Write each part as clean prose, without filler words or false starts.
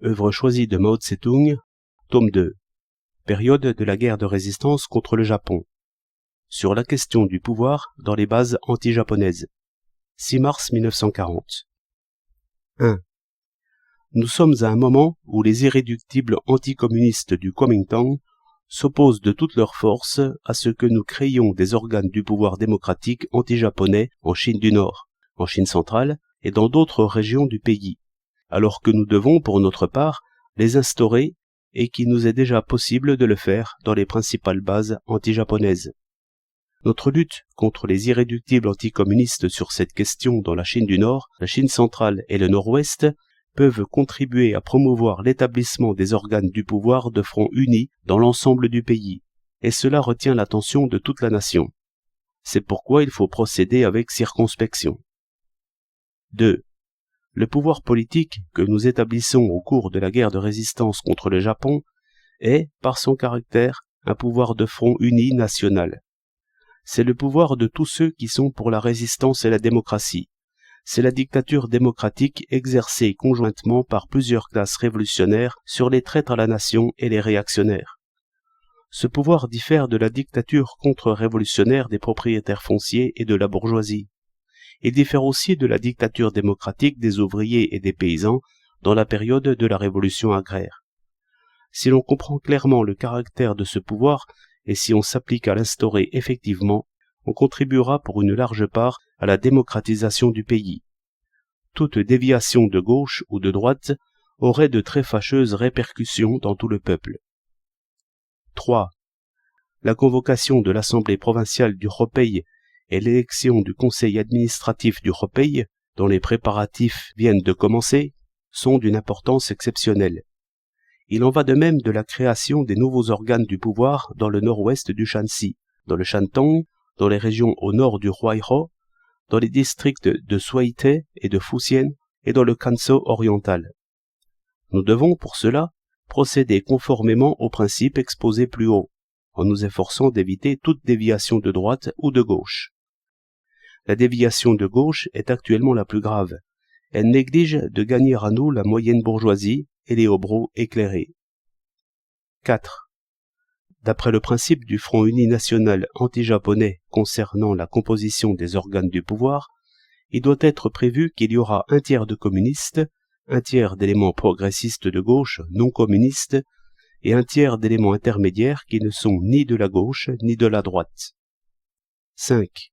Œuvre choisie de Mao Tse-tung, tome 2. Période de la guerre de résistance contre le Japon. Sur la question du pouvoir dans les bases anti-japonaises. 6 mars 1940. 1. Nous sommes à un moment où les irréductibles anticommunistes du Kuomintang s'opposent de toute leur force à ce que nous créions des organes du pouvoir démocratique anti-japonais en Chine du Nord, en Chine centrale et dans d'autres régions du pays, alors que nous devons, pour notre part, les instaurer et qu'il nous est déjà possible de le faire dans les principales bases anti-japonaises. Notre lutte contre les irréductibles anticommunistes sur cette question dans la Chine du Nord, la Chine centrale et le Nord-Ouest peuvent contribuer à promouvoir l'établissement des organes du pouvoir de front unis dans l'ensemble du pays, et cela retient l'attention de toute la nation. C'est pourquoi il faut procéder avec circonspection. 2. Le pouvoir politique que nous établissons au cours de la guerre de résistance contre le Japon est, par son caractère, un pouvoir de front uni national. C'est le pouvoir de tous ceux qui sont pour la résistance et la démocratie. C'est la dictature démocratique exercée conjointement par plusieurs classes révolutionnaires sur les traîtres à la nation et les réactionnaires. Ce pouvoir diffère de la dictature contre-révolutionnaire des propriétaires fonciers et de la bourgeoisie. Il diffère aussi de la dictature démocratique des ouvriers et des paysans dans la période de la révolution agraire. Si l'on comprend clairement le caractère de ce pouvoir et si on s'applique à l'instaurer effectivement, on contribuera pour une large part à la démocratisation du pays. Toute déviation de gauche ou de droite aurait de très fâcheuses répercussions dans tout le peuple. 3. La convocation de l'Assemblée provinciale du Hopei et l'élection du conseil administratif du Hopei, dont les préparatifs viennent de commencer, sont d'une importance exceptionnelle. Il en va de même de la création des nouveaux organes du pouvoir dans le nord-ouest du Shanxi, dans le Shantung, dans les régions au nord du Huaihai, dans les districts de Suaïté et de Fujian et dans le Kanso oriental. Nous devons, pour cela, procéder conformément aux principes exposés plus haut, en nous efforçant d'éviter toute déviation de droite ou de gauche. La déviation de gauche est actuellement la plus grave. Elle néglige de gagner à nous la moyenne bourgeoisie et les hobereaux éclairés. 4. D'après le principe du Front uni national anti-japonais concernant la composition des organes du pouvoir, il doit être prévu qu'il y aura un tiers de communistes, un tiers d'éléments progressistes de gauche non communistes et un tiers d'éléments intermédiaires qui ne sont ni de la gauche ni de la droite. 5.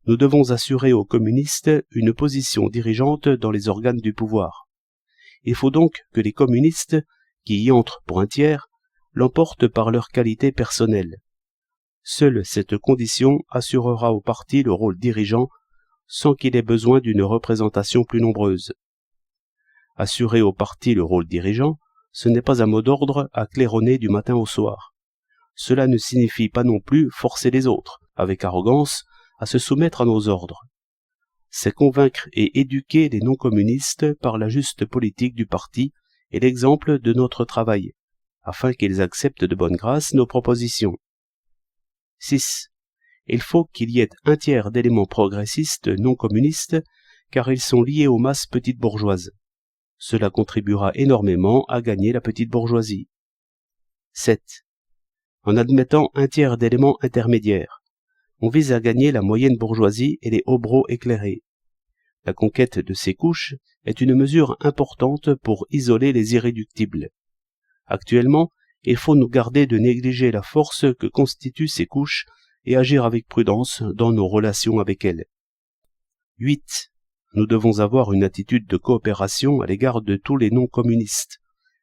Nous devons assurer aux communistes une position dirigeante dans les organes du pouvoir. Il faut donc que les communistes, qui y entrent pour un tiers, l'emportent par leur qualité personnelle. Seule cette condition assurera au parti le rôle dirigeant sans qu'il ait besoin d'une représentation plus nombreuse. Assurer au parti le rôle dirigeant, ce n'est pas un mot d'ordre à claironner du matin au soir. Cela ne signifie pas non plus forcer les autres, avec arrogance, à se soumettre à nos ordres. C'est convaincre et éduquer les non-communistes par la juste politique du parti et l'exemple de notre travail, afin qu'ils acceptent de bonne grâce nos propositions. 6. Il faut qu'il y ait un tiers d'éléments progressistes non communistes, car ils sont liés aux masses petites bourgeoises. Cela contribuera énormément à gagner la petite bourgeoisie. 7. En admettant un tiers d'éléments intermédiaires, on vise à gagner la moyenne bourgeoisie et les hobereaux éclairés. La conquête de ces couches est une mesure importante pour isoler les irréductibles. Actuellement, il faut nous garder de négliger la force que constituent ces couches et agir avec prudence dans nos relations avec elles. 8. Nous devons avoir une attitude de coopération à l'égard de tous les non-communistes,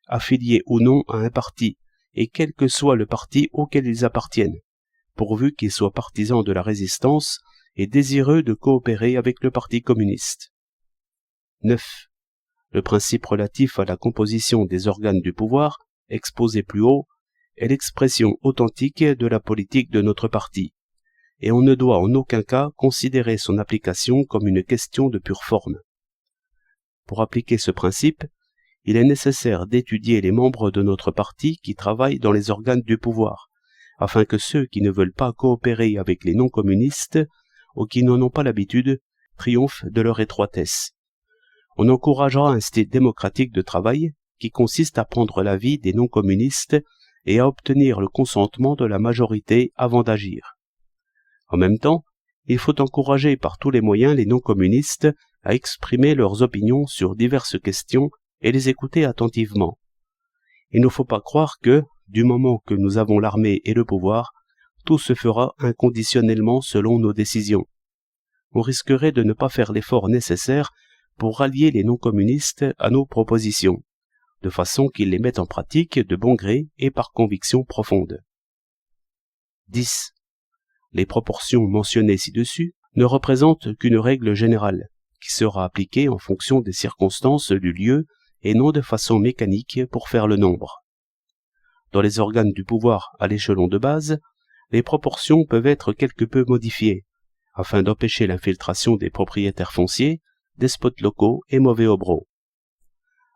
affiliés ou non à un parti, et quel que soit le parti auquel ils appartiennent, pourvu qu'ils soient partisans de la résistance et désireux de coopérer avec le Parti communiste. 9. Le principe relatif à la composition des organes du pouvoir, exposé plus haut, est l'expression authentique de la politique de notre parti, et on ne doit en aucun cas considérer son application comme une question de pure forme. Pour appliquer ce principe, il est nécessaire d'étudier les membres de notre parti qui travaillent dans les organes du pouvoir, afin que ceux qui ne veulent pas coopérer avec les non-communistes ou qui n'en ont pas l'habitude triomphent de leur étroitesse. On encouragera un style démocratique de travail qui consiste à prendre l'avis des non-communistes et à obtenir le consentement de la majorité avant d'agir. En même temps, il faut encourager par tous les moyens les non-communistes à exprimer leurs opinions sur diverses questions et les écouter attentivement. Il ne faut pas croire que, du moment que nous avons l'armée et le pouvoir, tout se fera inconditionnellement selon nos décisions. On risquerait de ne pas faire l'effort nécessaire pour rallier les non-communistes à nos propositions, de façon qu'ils les mettent en pratique de bon gré et par conviction profonde. 10. Les proportions mentionnées ci-dessus ne représentent qu'une règle générale, qui sera appliquée en fonction des circonstances du lieu et non de façon mécanique pour faire le nombre. Dans les organes du pouvoir à l'échelon de base, les proportions peuvent être quelque peu modifiées, afin d'empêcher l'infiltration des propriétaires fonciers, despotes locaux et mauvais obros.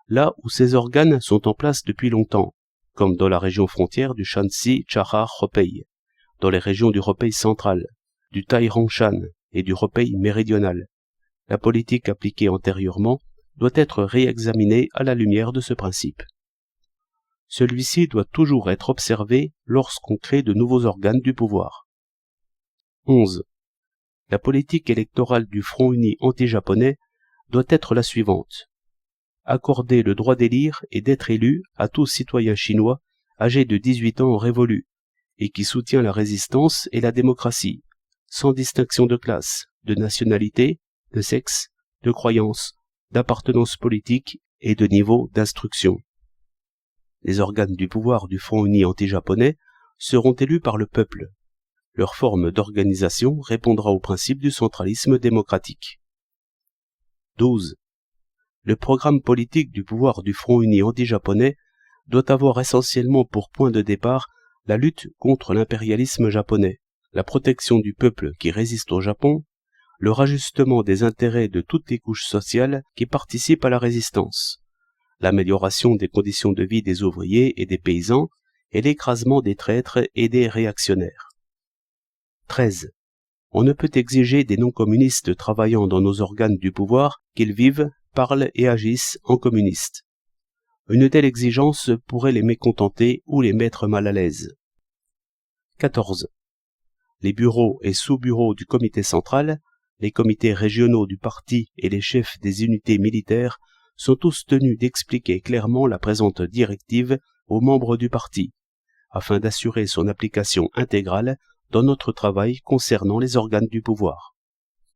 Là où ces organes sont en place depuis longtemps, comme dans la région frontière du Shanxi Chahar Hopei, dans les régions du Hopei central, du Tairangshan et du Hopei méridional, la politique appliquée antérieurement doit être réexaminée à la lumière de ce principe. Celui-ci doit toujours être observé lorsqu'on crée de nouveaux organes du pouvoir. 11. La politique électorale du Front uni anti-japonais doit être la suivante. Accorder le droit d'élire et d'être élu à tout citoyen chinois âgé de 18 ans révolu et qui soutient la résistance et la démocratie, sans distinction de classe, de nationalité, de sexe, de croyance, d'appartenance politique et de niveau d'instruction. Les organes du pouvoir du Front uni anti-japonais seront élus par le peuple. Leur forme d'organisation répondra au principe du centralisme démocratique. 12. Le programme politique du pouvoir du Front uni anti-japonais doit avoir essentiellement pour point de départ la lutte contre l'impérialisme japonais, la protection du peuple qui résiste au Japon, le rajustement des intérêts de toutes les couches sociales qui participent à la résistance, l'amélioration des conditions de vie des ouvriers et des paysans et l'écrasement des traîtres et des réactionnaires. 13. On ne peut exiger des non-communistes travaillant dans nos organes du pouvoir qu'ils vivent, parlent et agissent en communistes. Une telle exigence pourrait les mécontenter ou les mettre mal à l'aise. 14. Les bureaux et sous-bureaux du comité central, les comités régionaux du parti et les chefs des unités militaires sont tous tenus d'expliquer clairement la présente directive aux membres du parti, afin d'assurer son application intégrale dans notre travail concernant les organes du pouvoir.